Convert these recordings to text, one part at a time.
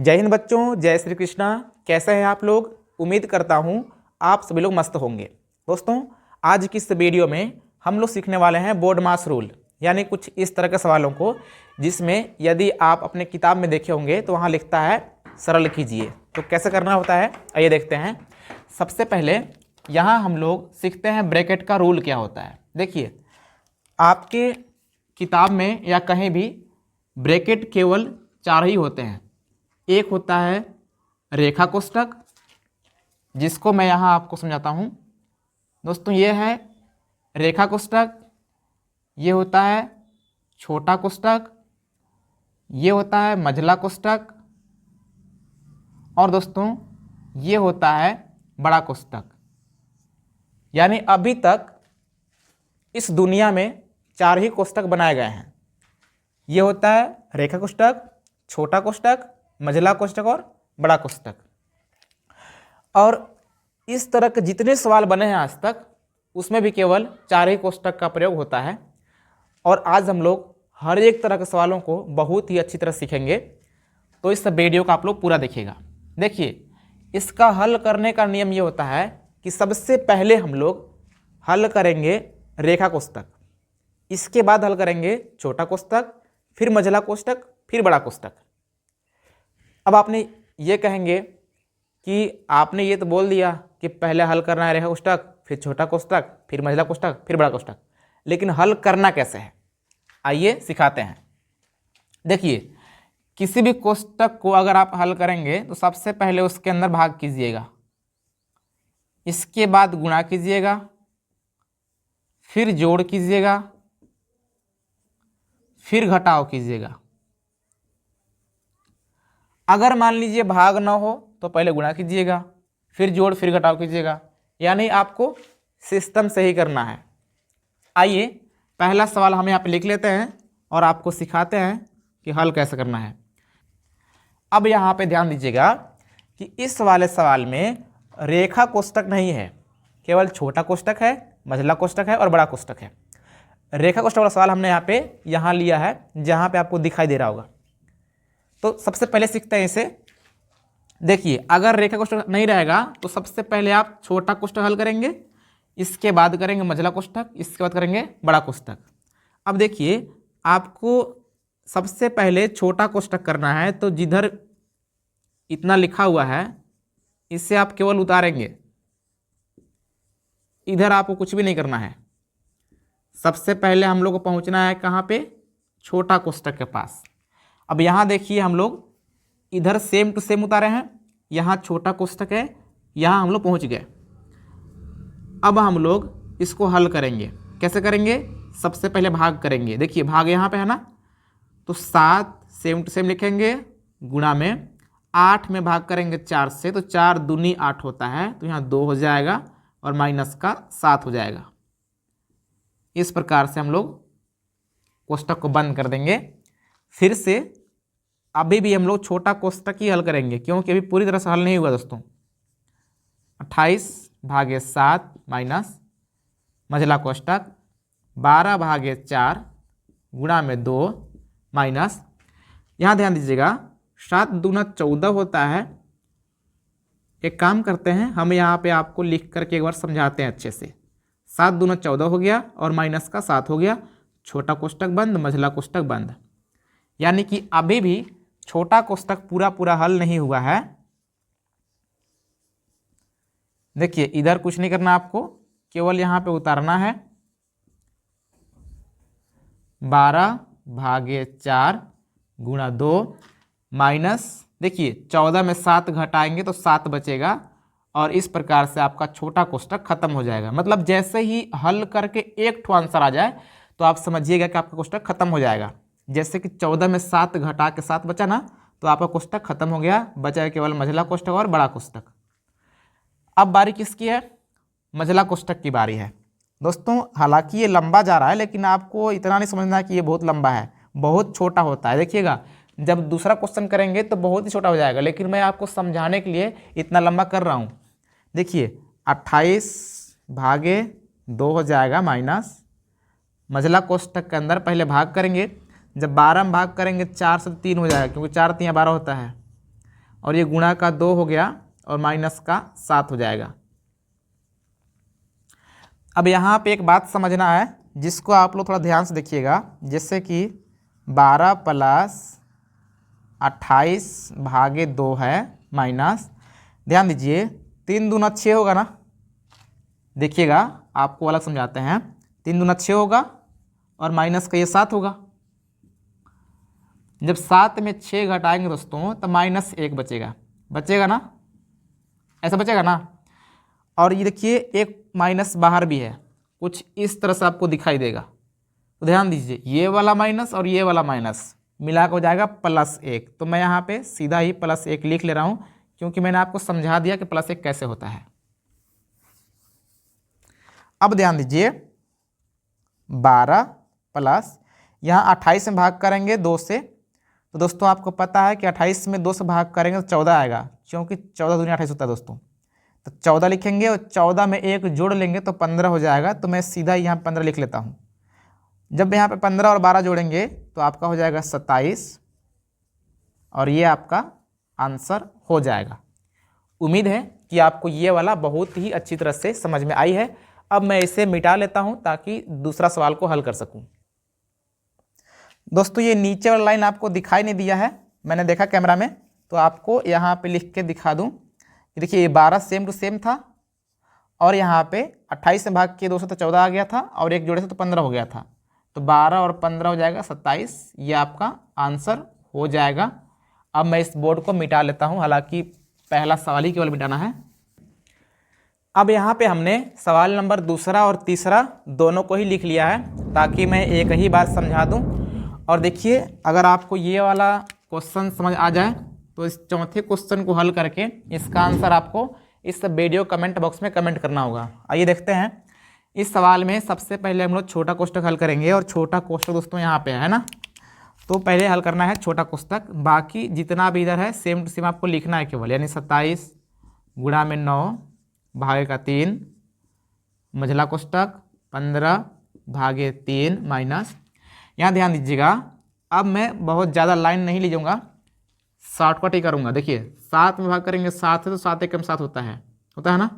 जय हिंद बच्चों, जय श्री कृष्णा। कैसे हैं आप लोग? उम्मीद करता हूं आप सभी लोग मस्त होंगे। दोस्तों, आज की इस वीडियो में हम लोग सीखने वाले हैं बोर्ड मास रूल, यानी कुछ इस तरह के सवालों को जिसमें यदि आप अपने किताब में देखे होंगे तो वहाँ लिखता है सरल कीजिए। तो कैसे करना होता है आइए देखते हैं। सबसे पहले यहाँ हम लोग सीखते हैं ब्रैकेट का रूल क्या होता है। देखिए, आपके किताब में या कहीं भी ब्रैकेट केवल 4 ही होते हैं। एक होता है रेखा कोष्ठक, जिसको मैं यहाँ आपको समझाता हूँ। दोस्तों, ये है रेखा कोष्ठक, ये होता है छोटा कोष्ठक, ये होता है मझला कोष्ठक, और दोस्तों ये होता है बड़ा कोष्ठक। यानी अभी तक इस दुनिया में 4 ही कोष्ठक बनाए गए हैं। ये होता है रेखा कोष्ठक, छोटा कोष्ठक, मझला कोष्ठक और बड़ा कोष्ठक। और इस तरह के जितने सवाल बने हैं आज तक, उसमें भी केवल 4 ही कोष्ठक का प्रयोग होता है। और आज हम लोग हर एक तरह के सवालों को बहुत ही अच्छी तरह सीखेंगे, तो इस वीडियो को आप लोग पूरा देखिएगा। देखिए, इसका हल करने का नियम ये होता है कि सबसे पहले हम लोग हल करेंगे रेखा कोष्ठक, इसके बाद हल करेंगे छोटा कोष्ठक, फिर मझला कोष्ठक, फिर बड़ा कोष्ठक। अब आपने ये कहेंगे कि आपने ये तो बोल दिया कि पहले हल करना है रेखा कोष्ठक, फिर छोटा कोष्ठक, फिर मझला कोष्ठक, फिर बड़ा कोष्ठक, लेकिन हल करना कैसे है आइए सिखाते हैं। देखिए, किसी भी कोष्ठक को अगर आप हल करेंगे तो सबसे पहले उसके अंदर भाग कीजिएगा, इसके बाद गुणा कीजिएगा, फिर जोड़ कीजिएगा, फिर घटाव कीजिएगा। अगर मान लीजिए भाग ना हो तो पहले गुणा कीजिएगा, फिर जोड़, फिर घटाव कीजिएगा। यानी आपको सिस्टम से ही करना है। आइए पहला सवाल हम यहाँ पे लिख लेते हैं और आपको सिखाते हैं कि हल कैसे करना है। अब यहाँ पे ध्यान दीजिएगा कि इस वाले सवाल में रेखा कोष्ठक नहीं है, केवल छोटा कोष्ठक है, मझला कोष्ठक है और बड़ा कोष्ठक है। रेखा कोष्ठक वाला सवाल हमने यहाँ लिया है, जहाँ पे आपको दिखाई दे रहा होगा। तो सबसे पहले सीखते हैं इसे। देखिए, अगर रेखा कोष्ठक नहीं रहेगा तो सबसे पहले आप छोटा कोष्ठक हल करेंगे, इसके बाद करेंगे मझला कोष्ठक, इसके बाद करेंगे बड़ा कोष्ठक। अब देखिए, आपको सबसे पहले छोटा कोष्ठक करना है, तो जिधर इतना लिखा हुआ है इससे आप केवल उतारेंगे, इधर आपको कुछ भी नहीं करना है। सबसे पहले हम लोग को पहुंचना है कहाँ पे? छोटा कोष्ठक के पास। अब यहाँ देखिए, हम लोग इधर सेम टू सेम उतारे हैं, यहाँ छोटा कोष्ठक है, यहाँ हम लोग पहुँच गए। अब हम लोग इसको हल करेंगे। कैसे करेंगे? सबसे पहले भाग करेंगे। देखिए, भाग यहाँ पे है ना, तो 7 सेम टू सेम लिखेंगे, गुणा में 8 में भाग करेंगे 4 से, तो 4 दूनी 8 होता है, तो यहाँ 2 हो जाएगा और माइनस का 7 हो जाएगा। इस प्रकार से हम लोग कोष्ठक को बंद कर देंगे। फिर से अभी भी हम लोग छोटा कोष्ठक ही हल करेंगे, क्योंकि अभी पूरी तरह से हल नहीं हुआ दोस्तों। 28/7 माइनस मझला कोष्ठक 12/4 गुणा में 2 माइनस, यहाँ ध्यान दीजिएगा 7 दूना 14 होता है। एक काम करते हैं, हम यहाँ पे आपको लिख करके एक बार समझाते हैं अच्छे से। 7 दूना 14 हो गया और माइनस का 7 हो गया। छोटा कोष्ठक बंद, मझला कोष्ठक बंद। यानी कि अभी भी छोटा कोष्ठक पूरा हल नहीं हुआ है। देखिए, इधर कुछ नहीं करना आपको, केवल यहाँ पे उतारना है। 12/4 गुणा 2 माइनस, देखिए 14 में 7 घटाएंगे तो 7 बचेगा, और इस प्रकार से आपका छोटा कोष्ठक खत्म हो जाएगा। मतलब जैसे ही हल करके एक ठो आंसर आ जाए तो आप समझिएगा कि आपका कोष्ठक खत्म हो जाएगा। जैसे कि 14 में 7 घटा के 7 बचा ना, तो आपका कोष्ठक खत्म हो गया, बचा केवल मझला कोष्ठक और बड़ा कोष्ठक। अब बारी किसकी है? मझला कोष्ठक की बारी है। दोस्तों, हालांकि ये लंबा जा रहा है, लेकिन आपको इतना नहीं समझना है कि ये बहुत लंबा है, बहुत छोटा होता है। देखिएगा, जब दूसरा क्वेश्चन करेंगे तो बहुत ही छोटा हो जाएगा, लेकिन मैं आपको समझाने के लिए इतना लंबा कर रहा हूँ। देखिए, 28/2 हो जाएगा माइनस मझला कोष्ठक के अंदर पहले भाग करेंगे। जब 12 में भाग करेंगे 4 से तो 3 हो जाएगा, क्योंकि 4 3 12 होता है। और ये गुणा का 2 हो गया और माइनस का 7 हो जाएगा। अब यहाँ पे एक बात समझना है जिसको आप लोग थोड़ा ध्यान से देखिएगा, जैसे कि 12 प्लस 28 भागे 2 है माइनस, ध्यान दीजिए 3 दूना 6 होगा ना, देखिएगा आपको अलग समझाते हैं। 3 दूना 6 होगा और माइनस का ये 7 होगा। जब 7 में 6 घटाएंगे दोस्तों तो माइनस 1 बचेगा, बचेगा ना, ऐसा बचेगा ना। और ये देखिए एक माइनस बाहर भी है, कुछ इस तरह से आपको दिखाई देगा। तो ध्यान दीजिए ये वाला माइनस और ये वाला माइनस मिला के हो जाएगा +1। तो मैं यहाँ पे सीधा ही +1 लिख ले रहा हूँ, क्योंकि मैंने आपको समझा दिया कि +1 कैसे होता है। अब ध्यान दीजिए 12 प्लस यहाँ 28 में भाग करेंगे 2 से, तो दोस्तों आपको पता है कि 28 में 2 से भाग करेंगे तो 14 आएगा, क्योंकि 14 दूनी 28 होता है दोस्तों। तो 14 लिखेंगे और 14 में 1 जोड़ लेंगे तो 15 हो जाएगा। तो मैं सीधा यहाँ 15 लिख लेता हूँ। जब यहाँ पे 15 और 12 जोड़ेंगे तो आपका हो जाएगा 27 और ये आपका आंसर हो जाएगा। उम्मीद है कि आपको ये वाला बहुत ही अच्छी तरह से समझ में आई है। अब मैं इसे मिटा लेता हूँ ताकि दूसरा सवाल को हल कर सकूँ। दोस्तों ये नीचे वाला लाइन आपको दिखाई नहीं दिया है, मैंने देखा कैमरा में, तो आपको यहाँ पे लिख के दिखा दूँ। देखिए ये 12 सेम टू सेम था और यहाँ पे 28 से भाग के 2 से तो 14 आ गया था और 1 जोड़े से तो 15 हो गया था। तो 12 और 15 हो जाएगा 27, ये आपका आंसर हो जाएगा। अब मैं इस बोर्ड को मिटा लेता हूँ, हालांकि पहला सवाल ही केवल मिटाना है। अब यहाँ पे हमने सवाल नंबर दूसरा और तीसरा दोनों को ही लिख लिया है ताकि मैं एक ही बात समझा दूँ। और देखिए अगर आपको ये वाला क्वेश्चन समझ आ जाए तो इस चौथे क्वेश्चन को हल करके इसका आंसर आपको इस वीडियो कमेंट बॉक्स में कमेंट करना होगा। आइए देखते हैं। इस सवाल में सबसे पहले हम लोग छोटा कोष्ठक हल करेंगे और छोटा कोष्ठक दोस्तों यहाँ पे है ना, तो पहले हल करना है छोटा कोष्ठक। बाकी जितना भी इधर है सेम टू सेम आपको लिखना है केवल, यानी 27 गुणा में 9 भागे का 3 मझला कोष्ठक 15 भागे 3 माइनस। यहाँ ध्यान दीजिएगा, अब मैं बहुत ज़्यादा लाइन नहीं ले जाऊँगा, शॉर्टकट ही करूँगा। देखिए 7 में भाग करेंगे 7 है तो 7 एकम 7 होता है ना,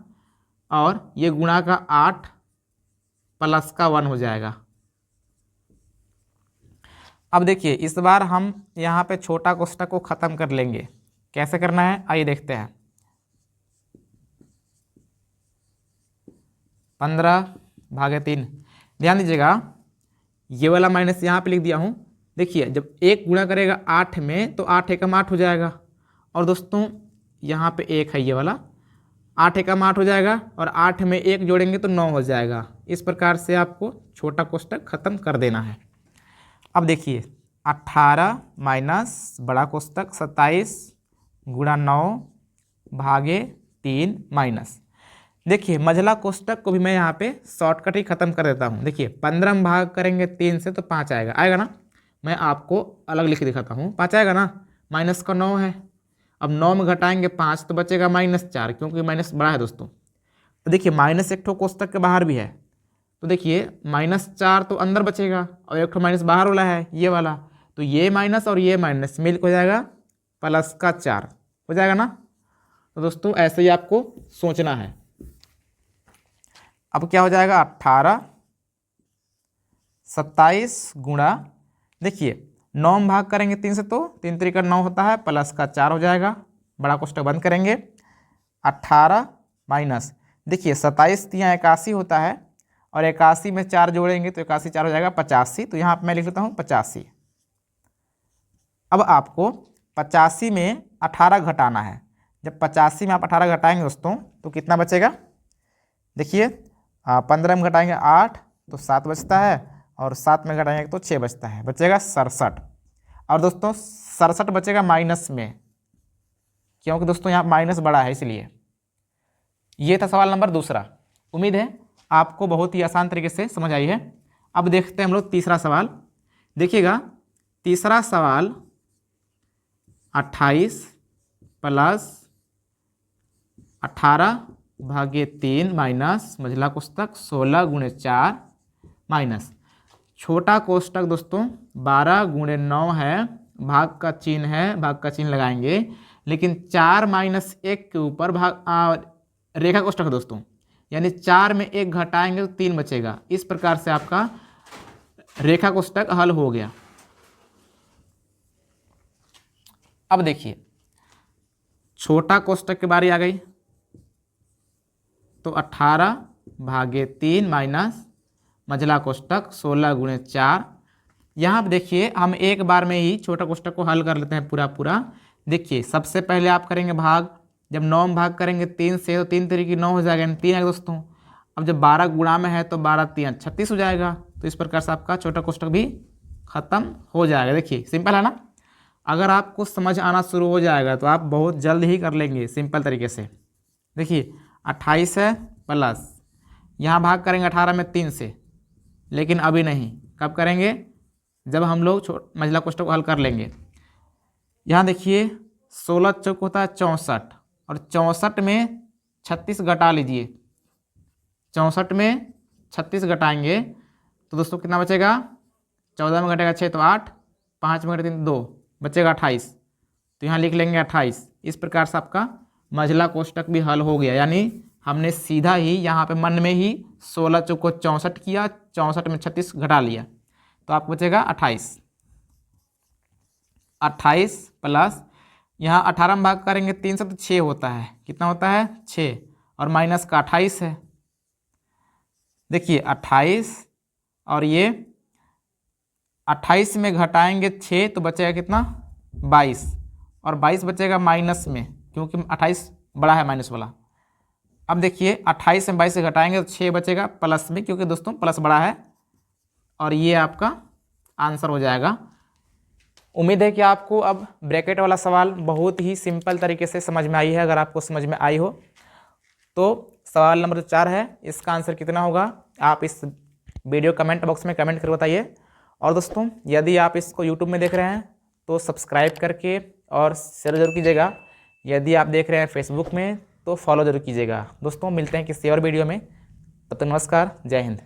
और ये गुणा का 8 प्लस का 1 हो जाएगा। अब देखिए इस बार हम यहाँ पे छोटा कोष्ठक को ख़त्म कर लेंगे। कैसे करना है आइए देखते हैं। 15 भागे 3, ध्यान दीजिएगा ये वाला माइनस यहाँ पे लिख दिया हूँ। देखिए जब 1 गुणा करेगा 8 में तो 8 एकम 8 हो जाएगा, और दोस्तों यहाँ पे 1 है, ये वाला 8 एकम 8 हो जाएगा और 8 में 1 जोड़ेंगे तो 9 हो जाएगा। इस प्रकार से आपको छोटा कोष्ठक खत्म कर देना है। अब देखिए 18 माइनस बड़ा कोष्ठक 27 गुणा 9 भागे 3 माइनस। देखिए मझला कोष्ठक को भी मैं यहाँ पे शॉर्टकट ही खत्म कर देता हूँ। देखिए 15 में भाग करेंगे 3 से तो 5 आएगा, आएगा ना। मैं आपको अलग लिख के दिखाता हूँ, 5 आएगा ना, माइनस का 9 है। अब 9 में घटाएंगे 5 तो बचेगा -4, क्योंकि माइनस बड़ा है दोस्तों। तो देखिए माइनस एक ठो कोष्ठक के बाहर भी है, तो देखिए -4 तो अंदर बचेगा और एक ठो माइनस बाहर वाला है ये वाला, तो ये माइनस और ये माइनस मिल हो जाएगा +4 हो जाएगा ना। तो दोस्तों ऐसे ही आपको सोचना है। अब क्या हो जाएगा 18 27 गुणा, देखिए 9 में भाग करेंगे 3 से तो 3 3 का 9 होता है, +4 हो जाएगा। बड़ा कोष्ठक बंद करेंगे। 18 माइनस, देखिए 27 यहाँ 81 होता है और 81 में 4 जोड़ेंगे तो 81 4 हो जाएगा 85। तो यहाँ पर मैं लिख लेता हूँ 85। अब आपको 85 में 18 घटाना है। जब 85 में आप 18 घटाएंगे दोस्तों तो कितना बचेगा, देखिए 15 में घटाएंगे 8 तो 7 बचता है, और 7 में घटाएंगे तो 6 बचता है, बचेगा 67। और दोस्तों 67 बचेगा माइनस में, क्योंकि दोस्तों यहाँ माइनस बड़ा है इसलिए। ये था सवाल नंबर दूसरा। उम्मीद है आपको बहुत ही आसान तरीके से समझ आई है। अब देखते हैं हम लोग तीसरा सवाल। देखिएगा तीसरा सवाल 28 प्लस 18 भागे 3 माइनस मझला कोष्ठक 16 गुणे 4 माइनस छोटा कोष्ठक दोस्तों 12 गुणे 9 है, भाग का चिन्ह है, भाग का चिन्ह लगाएंगे। लेकिन 4 माइनस 1 के ऊपर रेखा कोष्ठक दोस्तों, यानी 4 में 1 घटाएंगे तो 3 बचेगा। इस प्रकार से आपका रेखा कोष्ठक हल हो गया। अब देखिए छोटा कोष्ठक की बारी आ गई। तो 18/3 माइनस मझला कोष्ठक 16×4। यहाँ पर देखिए हम एक बार में ही छोटा कोष्ठक को हल कर लेते हैं पूरा। देखिए सबसे पहले आप करेंगे भाग, जब 9 में भाग करेंगे 3 से तो 3 3 9 हो जाएगा, यानी 3 आएगा दोस्तों। अब जब 12 गुणा में है तो 12 3 36 हो जाएगा। तो इस प्रकार से आपका छोटा कोष्ठक भी खत्म हो जाएगा। देखिए सिंपल है ना। अगर आपको समझ आना शुरू हो जाएगा तो आप बहुत जल्द ही कर लेंगे सिंपल तरीके से। देखिए 28 है प्लस, यहाँ भाग करेंगे 18 में 3 से, लेकिन अभी नहीं, कब करेंगे जब हम लोग मझला कोष्ठक को हल कर लेंगे। यहाँ देखिए 16 चौक होता है 64, और 64 में 36 घटा लीजिए। 64 में 36 घटाएंगे तो दोस्तों कितना बचेगा, 14 में घटेगा 6 तो 8, 5 में घटे 3 2, बचेगा 28। तो यहाँ लिख लेंगे 28। इस प्रकार से आपका मझला कोष्ठक भी हल हो गया। यानी हमने सीधा ही यहाँ पे मन में ही 16 चौक को 64 किया, 64 में 36 घटा लिया, तो आपको बचेगा 28। 28 प्लस यहाँ 18 में भाग करेंगे 3 से तो 6 होता है, कितना होता है 6, और माइनस का 28 है। देखिए 28 और ये 28 में घटाएंगे 6 तो बचेगा कितना 22, और 22 बचेगा माइनस में, क्योंकि 28 बड़ा है माइनस वाला। अब देखिए 28 में 22 से घटाएंगे तो 6 बचेगा प्लस में, क्योंकि दोस्तों प्लस बड़ा है, और ये आपका आंसर हो जाएगा। उम्मीद है कि आपको अब ब्रैकेट वाला सवाल बहुत ही सिंपल तरीके से समझ में आई है। अगर आपको समझ में आई हो तो सवाल नंबर 4 है, इसका आंसर कितना होगा आप इस वीडियो कमेंट बॉक्स में कमेंट करके बताइए। और दोस्तों यदि आप इसको यूट्यूब में देख रहे हैं तो सब्सक्राइब करके और शेयर जरूर कीजिएगा। यदि आप देख रहे हैं फेसबुक में तो फॉलो जरूर कीजिएगा। दोस्तों मिलते हैं किसी और वीडियो में, तब तक नमस्कार, जय हिंद।